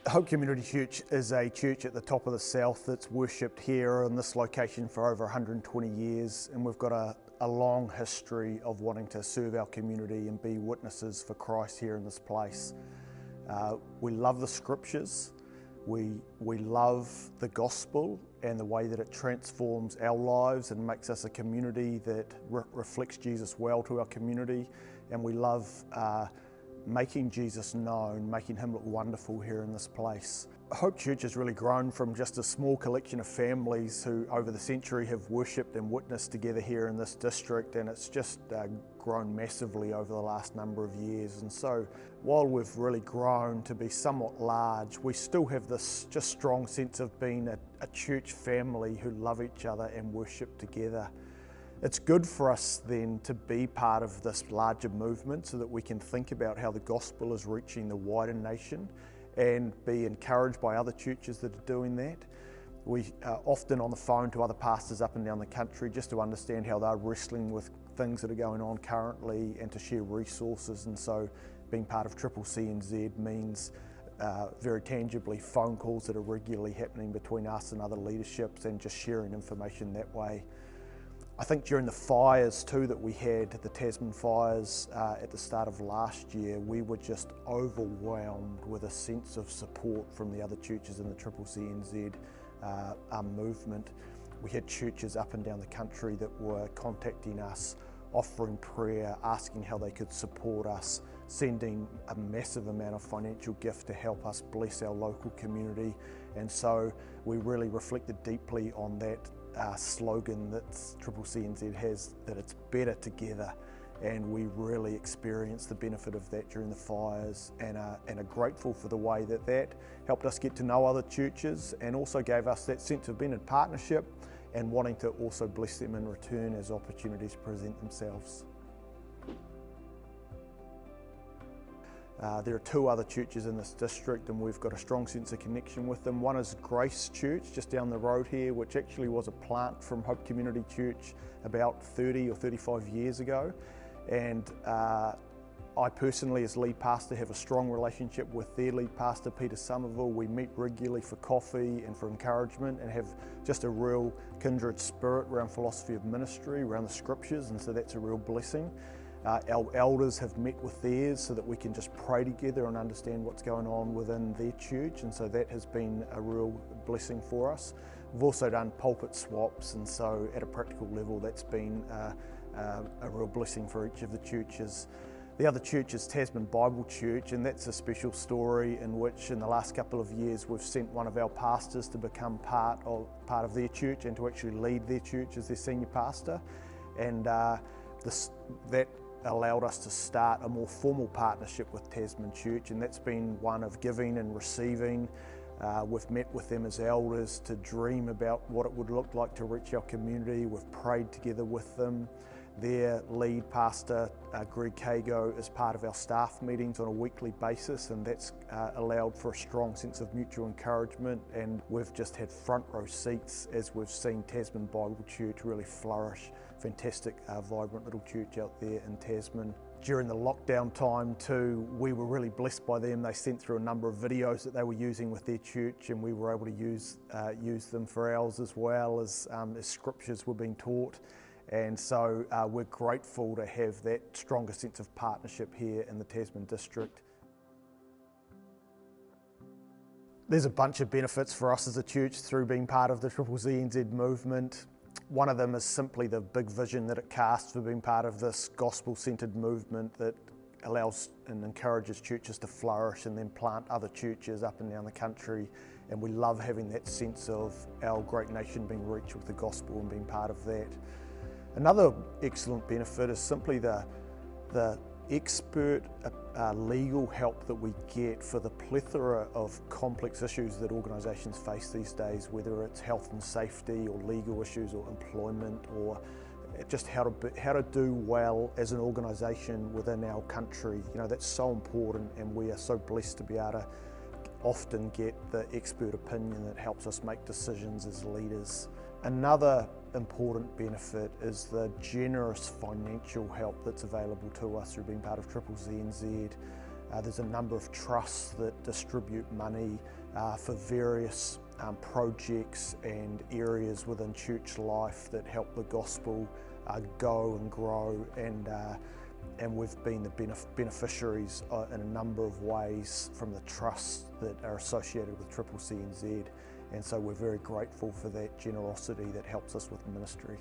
Hope Community Church is a church at the top of the south that's worshipped here in this location for over 120 years, and we've got a long history of wanting to serve our community and be witnesses for Christ here in this place. We love the scriptures, we love the gospel and the way that it transforms our lives and makes us a community that reflects Jesus well to our community, and we love making Jesus known, making him look wonderful here in this place. Hope Church has really grown from just a small collection of families who over the century have worshipped and witnessed together here in this district, and it's just grown massively over the last number of years. And so while we've really grown to be somewhat large, we still have this just strong sense of being a church family who love each other and worship together. It's good for us then to be part of this larger movement so that we can think about how the gospel is reaching the wider nation and be encouraged by other churches that are doing that. We are often on the phone to other pastors up and down the country just to understand how they're wrestling with things that are going on currently and to share resources. And so being part of CCCNZ means very tangibly phone calls that are regularly happening between us and other leaderships and just sharing information that way. I think during the fires too that we had, the Tasman fires at the start of last year, we were just overwhelmed with a sense of support from the other churches in the CCCNZ movement. We had churches up and down the country that were contacting us, offering prayer, asking how they could support us, sending a massive amount of financial gift to help us bless our local community. And so we really reflected deeply on that slogan that CCCNZ has, that it's better together, and we really experienced the benefit of that during the fires, and are grateful for the way that that helped us get to know other churches and also gave us that sense of being in partnership and wanting to also bless them in return as opportunities present themselves. There are two other churches in this district and we've got a strong sense of connection with them. One is Grace Church just down the road here, which actually was a plant from Hope Community Church about 30 or 35 years ago. And I personally, as lead pastor, have a strong relationship with their lead pastor, Peter Somerville. We meet regularly for coffee and for encouragement and have just a real kindred spirit around philosophy of ministry, around the scriptures, and so that's a real blessing. Our elders have met with theirs so that we can just pray together and understand what's going on within their church, and so that has been a real blessing for us. We've also done pulpit swaps, and so at a practical level that's been a real blessing for each of the churches. The other church is Tasman Bible Church, and that's a special story in which in the last couple of years we've sent one of our pastors to become part of their church and to actually lead their church as their senior pastor. And that allowed us to start a more formal partnership with Tasman Church, and that's been one of giving and receiving. We've met with them as elders to dream about what it would look like to reach our community. We've prayed together with them. Their lead pastor, Greg Kago, is part of our staff meetings on a weekly basis, and that's allowed for a strong sense of mutual encouragement, and we've just had front row seats as we've seen Tasman Bible Church really flourish. Fantastic, vibrant little church out there in Tasman. During the lockdown time too, we were really blessed by them. They sent through a number of videos that they were using with their church, and we were able to use them for ours as well as scriptures were being taught. And so we're grateful to have that stronger sense of partnership here in the Tasman district. There's a bunch of benefits for us as a church through being part of the CCCNZ movement. One of them is simply the big vision that it casts for being part of this gospel-centered movement that allows and encourages churches to flourish and then plant other churches up and down the country. And we love having that sense of our great nation being reached with the gospel and being part of that. Another excellent benefit is simply the expert legal help that we get for the plethora of complex issues that organisations face these days, whether it's health and safety or legal issues or employment or just how to do well as an organisation within our country. You know, that's so important, and we are so blessed to be able to often get the expert opinion that helps us make decisions as leaders. Another important benefit is the generous financial help that's available to us through being part of CCCNZ. There's a number of trusts that distribute money for various projects and areas within church life that help the gospel go and grow, and we've been the beneficiaries in a number of ways from the trusts that are associated with CCCNZ, and so we're very grateful for that generosity that helps us with ministry.